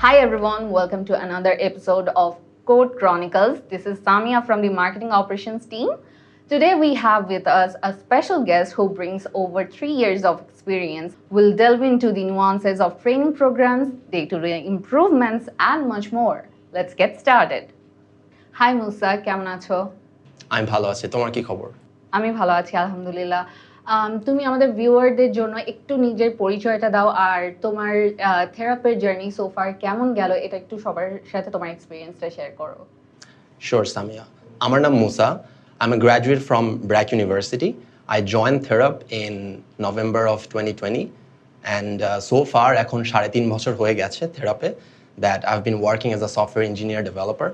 Hi everyone, welcome to another episode of Code Chronicles. This is Samia from the Marketing Operations team. Today we have with us a special guest who brings over 3 years of experience. We'll delve into the nuances of training programs, day-to-day improvements, and much more. Let's get started. Hi Musa, কেমন আছো? আমি ভালো আছি, তোমার কি খবর? আমি ভালো আছি আলহামদুলিল্লাহ। তুমি আমাদের ভিউয়ারদের জন্য একটু নিজের পরিচয়টা দাও আর তোমার থেরাপির জার্নি সো ফার কেমন গেল এটা একটু সবার সাথে তোমার এক্সপেরিয়েন্সটা শেয়ার করো। Sure, Samia. আমার নাম Musa. I'm a graduate from BRAC University. I joined Therap in November of 2020 and so far এখন 3.5 বছর হয়ে গেছে থেরাপে that I've been working as a software engineer developer.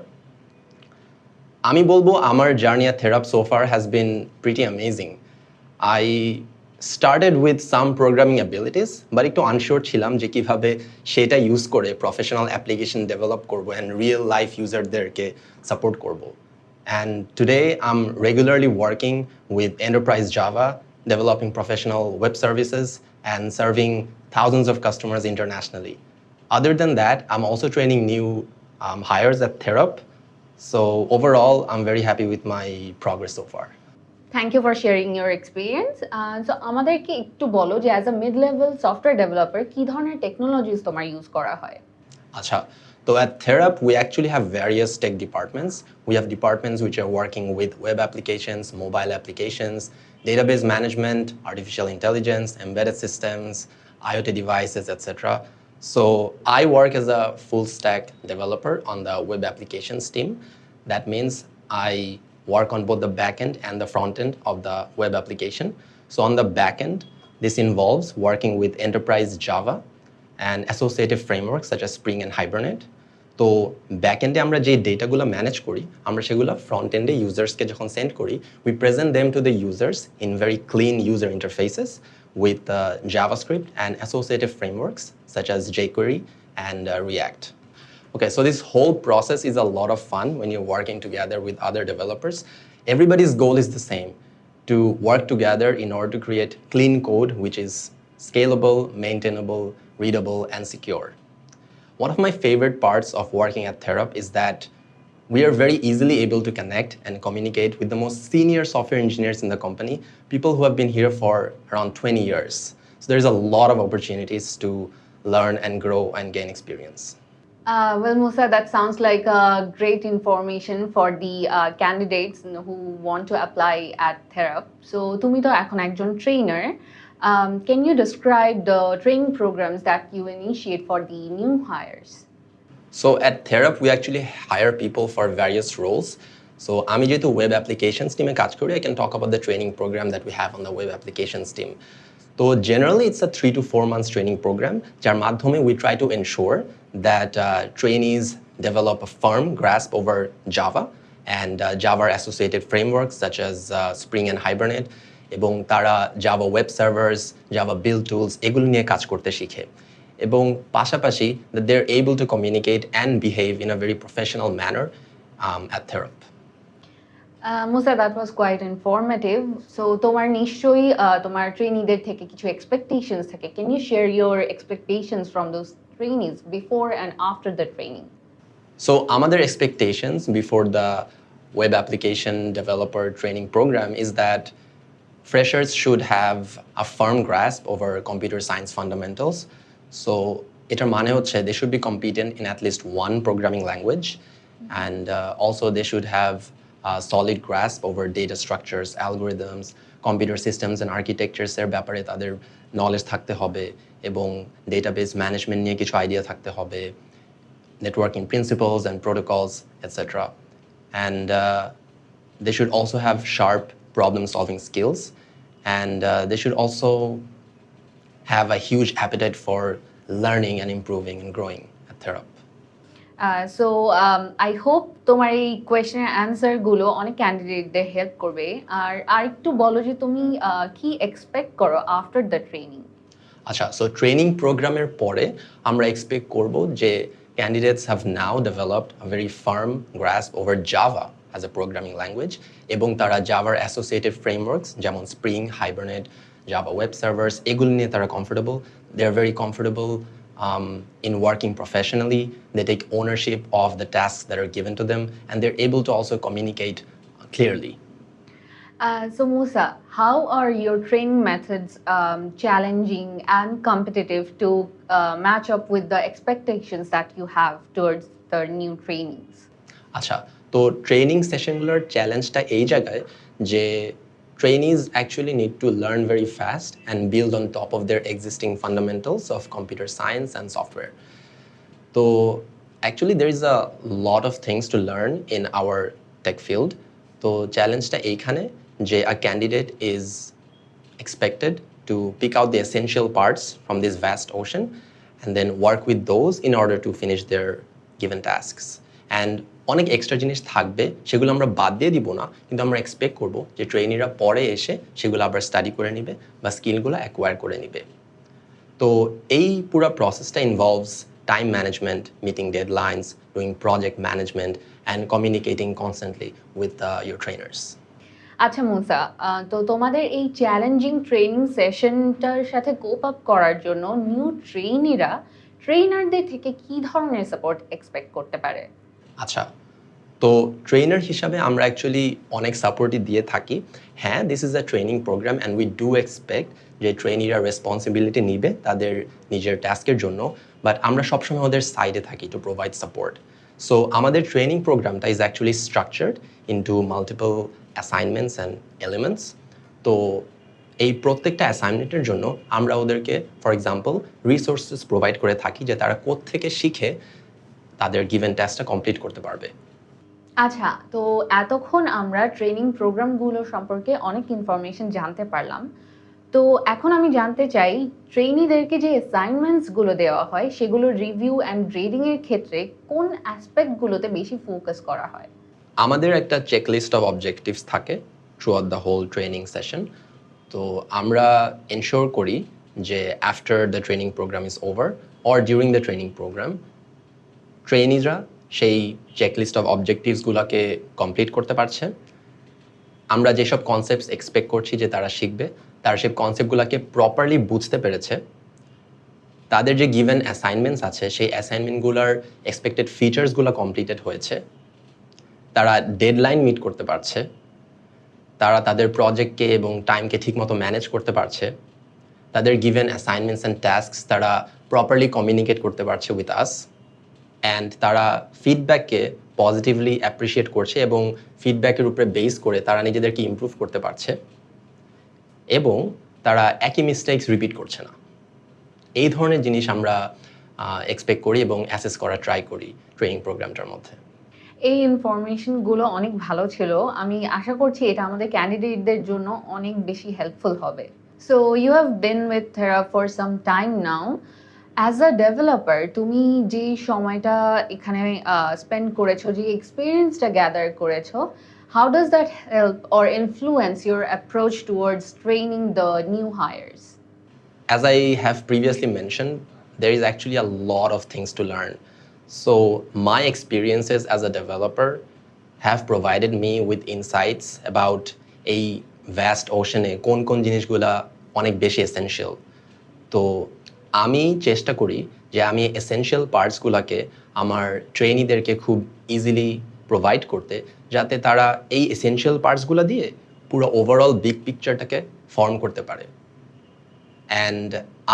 আমি বলবো আমার journey at Therap so far has been pretty amazing. I started with some programming abilities, but একটু unsure ছিলাম যে কিভাবে সেটা ইউজ করে প্রফেশনাল অ্যাপ্লিকেশন ডেভেলপ করব and real life userদেরকে সাপোর্ট করব. And today I'm regularly working with enterprise Java, developing professional web services and serving thousands of customers internationally. Other than that, I'm also training new hires at Therap. So overall, I'm very happy with my progress so far. Thank you for sharing your experience. So আমাদেরকে একটু বলো যে as a mid level software developer কী ধরনের technologies তোমার use করা হয়? আচ্ছা, so at Therap, we actually have various tech departments. We have departments which are working with web applications, mobile applications, database management, artificial intelligence, embedded systems, IoT devices, etc. So I work as a full stack developer on the web applications team. That means I work on both the backend and the front end of the web application. So on the backend, this involves working with enterprise Java and associative frameworks such as Spring and Hibernate. তো ব্যাকএন্ডে আমরা যে ডেটাগুলো manage করি আমরা সেগুলো front এন্ডে ইউজার্সকে যখন send করি we present them to the users in very clean user interfaces with JavaScript and associative frameworks such as jQuery and React. Okay, so this whole process is a lot of fun when you're working together with other developers. Everybody's goal is the same, to work together in order to create clean code which is scalable, maintainable, readable, and secure. One of my favorite parts of working at Therap is that we are very easily able to connect and communicate with the most senior software engineers in the company, people who have been here for around 20 years. So there's a lot of opportunities to learn and grow and gain experience. Well, Musa, that sounds like great information for the candidates who want to apply at Therap. So, তুমি তো এখন একজন trainer. Can you describe the training programs that you initiate for the new hires? So at Therap, we actually hire people for various roles. So আমি যেহেতু web applications team কাজ করি, I can talk about the training program that we have on the web applications team. So generally, it's a 3 to 4 months training program. যার মাধ্যমে we try to ensure that trainees develop a firm grasp over Java and Java associated frameworks such as Spring and Hibernate. এবং তারা Java web servers Java build tools এগুলো নিয়ে কাজ করতে শিখে এবং পাশাপাশি they are able to communicate and behave in a very professional manner at Therap. Musa, that was quite informative. So তোমার নিশ্চয়ই তোমার ট্রেনিদের থেকে কিছু এক্সপেকটেশনস থাকে। Can you share your expectations from those trainees before and after the training? So আমাদের expectations before the web application developer training programme is that freshers should have a firm grasp over computer science fundamentals. So etar mane hocche they should be competent in at least one programming language, and also they should have a solid grasp over data structures, algorithms, computer systems and architectures er byapare tader knowledge thakte hobe ebong database management niye kichu idea thakte hobe, networking principles and protocols, etc. And they should also have sharp problem-solving skills, and they should also have a huge appetite for learning and improving and growing at Therap. So I hope তোমার এই কোয়েশ্চেনের অ্যান্সারগুলো অনেক ক্যান্ডিডেটদের help করবে। আর একটু বলো যে তুমি কি এক্সপেক্ট করো আফটার দ্য ট্রেনিং? আচ্ছা, সো ট্রেনিং প্রোগ্রামের পরে আমরা এক্সপেক্ট করব যে candidates have now developed a very firm grasp over Java as a programming language এবং তারা জাভার অ্যাসোসিয়েটেড ফ্রেমওয়ার্কস যেমন Spring, Hibernate, Java web servers এগুলো নিয়ে তারা comfortable. They are very comfortable in working professionally. They take ownership of the tasks that are given to them, and they're able to also communicate clearly. So Musa, how are your training methods challenging and competitive to match up with the expectations that you have towards the new trainees? আচ্ছা, তো training সেশনগুলোর চ্যালেঞ্জটা এই জায়গায় যে trainees actually need to learn very fast and build on top of their existing fundamentals of computer science and software. So actually there is a lot of things to learn in our tech field. So চ্যালেঞ্জটা এইখানে যে a candidate is expected to pick out the essential parts from this vast ocean and then work with those in order to finish their given tasks. And অনেক extra জিনিস থাকবে, সেগুলো আমরা বাদ দিয়ে দিব না, কিন্তু আমরা এক্সপেক্ট করব যে ট্রেনিরা পরে এসে সেগুলো আবার স্টাডি করে নেবে বা স্কিলগুলো অ্যাকোয়ার করে নেবে। তো এই পুরো প্রসেসটা involves time management, meeting deadlines, doing project management and communicating constantly with your trainers. আচ্ছা মুসা, তো তোমাদের এই চ্যালেঞ্জিং ট্রেনিং সেশনটার সাথে কোপ আপ করার জন্য নিউ ট্রেনিরা ট্রেনারদের থেকে কি ধরনের সাপোর্ট এক্সপেক্ট করতে পারে? আচ্ছা, তো ট্রেনার হিসাবে আমরা অ্যাকচুয়ালি অনেক সাপোর্টই দিয়ে থাকি। হ্যাঁ, this is a training programme and we do expect যে ট্রেনিরা রেসপন্সিবিলিটি নিবে তাদের নিজের টাস্কের জন্য, বাট আমরা সবসময় ওদের সাইডে থাকি টু প্রোভাইড সাপোর্ট। সো আমাদের ট্রেনিং প্রোগ্রামটা is actually structured into multiple assignments and elements. তো এই প্রত্যেকটা অ্যাসাইনমেন্টের জন্য আমরা ওদেরকে ফর এক্সাম্পল রিসোর্সেস প্রোভাইড করে থাকি যে তারা কোত্থেকে শিখে তাদের গিভেন টাস্কটা কমপ্লিট করতে পারবে। আচ্ছা, তো এতক্ষণ আমরা ট্রেনিং প্রোগ্রামগুলো সম্পর্কে অনেক ইনফরমেশন জানতে পারলাম। তো এখন আমি জানতে চাই ট্রেনিদেরকে যে অ্যাসাইনমেন্টসগুলো দেওয়া হয় সেগুলো রিভিউ অ্যান্ড গ্রেডিংয়ের ক্ষেত্রে কোন অ্যাসপেক্টগুলোতে বেশি ফোকাস করা হয়? আমাদের একটা চেকলিস্ট অফ অবজেক্টিভস থাকে throughout the whole training session. তো আমরা এনশিওর করি যে after the training programme is over or during the training programme ট্রেনিজরা সেই চেকলিস্ট অফ অবজেক্টিভসগুলোকে কমপ্লিট করতে পারছে। আমরা যেসব কনসেপ্টস এক্সপেক্ট করছি যে তারা শিখবে, তারা সেই কনসেপ্টগুলোকে প্রপারলি বুঝতে পেরেছে, তাদের যে গিভেন অ্যাসাইনমেন্টস আছে সেই অ্যাসাইনমেন্টগুলোর এক্সপেক্টেড ফিচার্সগুলো কমপ্লিটেড হয়েছে, তারা ডেডলাইন মিট করতে পারছে, তারা তাদের প্রজেক্টকে এবং টাইমকে ঠিকমতো ম্যানেজ করতে পারছে, তাদের গিভেন অ্যাসাইনমেন্টস অ্যান্ড টাস্কস তারা প্রপারলি কমিউনিকেট করতে পারছে উইথ আস, অ্যান্ড তারা ফিডব্যাককে পজিটিভলি অ্যাপ্রিসিয়েট করছে এবং ফিডব্যাকের উপরে বেস করে তারা নিজেদেরকে ইমপ্রুভ করতে পারছে এবং তারা একই মিস্টেকস রিপিট করছে না। এই ধরনের জিনিস আমরা এক্সপেক্ট করি এবং অ্যাসেস করা ট্রাই করি ট্রেনিং প্রোগ্রামটার মধ্যে। এই ইনফরমেশনগুলো অনেক ভালো ছিল। আমি আশা করছি এটা আমাদের ক্যান্ডিডেটদের জন্য অনেক বেশি হেল্পফুল হবে। So you have been with থেরা for some time now. As a developer তুমি যে সময়টা এখানে স্পেন্ড করেছো, যে এক্সপিরিয়েন্সটা গ্যাদার করেছো, how does that help or influence your approach towards training the new hires? As I have previously mentioned, there is actually a lot of things to learn. So my experiences as a developer have provided me with insights about a vast ocean এ কোন কোন জিনিসগুলা অনেক বেশি essential. তো আমি চেষ্টা করি যে আমি এসেনশিয়াল পার্টসগুলোকে আমার ট্রেনিদেরকে খুব ইজিলি প্রোভাইড করতে, যাতে তারা এই এসেনশিয়াল পার্টসগুলো দিয়ে পুরো ওভারঅল বিগ পিকচারটাকে ফর্ম করতে পারে। And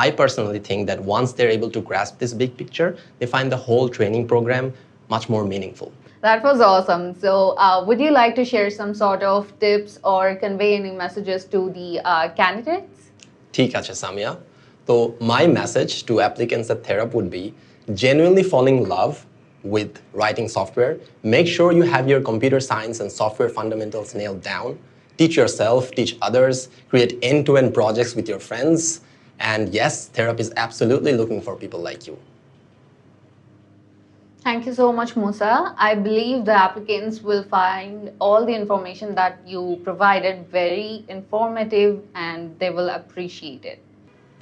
I personally think that once they're able to grasp this big picture, they find the whole training program much more meaningful. That was awesome. So would you like to share some sort of tips or convey any messages to the candidates? ঠিক আছে সামিয়া, তো my message to applicants at Therap would be genuinely falling in love with writing software. Make sure you have your computer science and software fundamentals nailed down. Teach yourself, teach others, create end-to-end projects with your friends. And yes, Therap is absolutely looking for people like you. Thank you so much, Musa. I believe the applicants will find all the information that you provided very informative and they will appreciate it.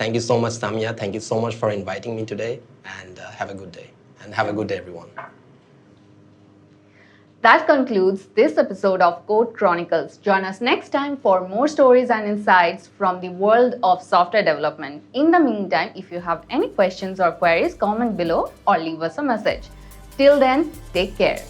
Thank you so much, Samia. Thank you so much for inviting me today, and have a good day. And have a good day, everyone. That concludes this episode of Code Chronicles. Join us next time for more stories and insights from the world of software development. In the meantime, if you have any questions or queries, comment below or leave us a message. Till then, take care.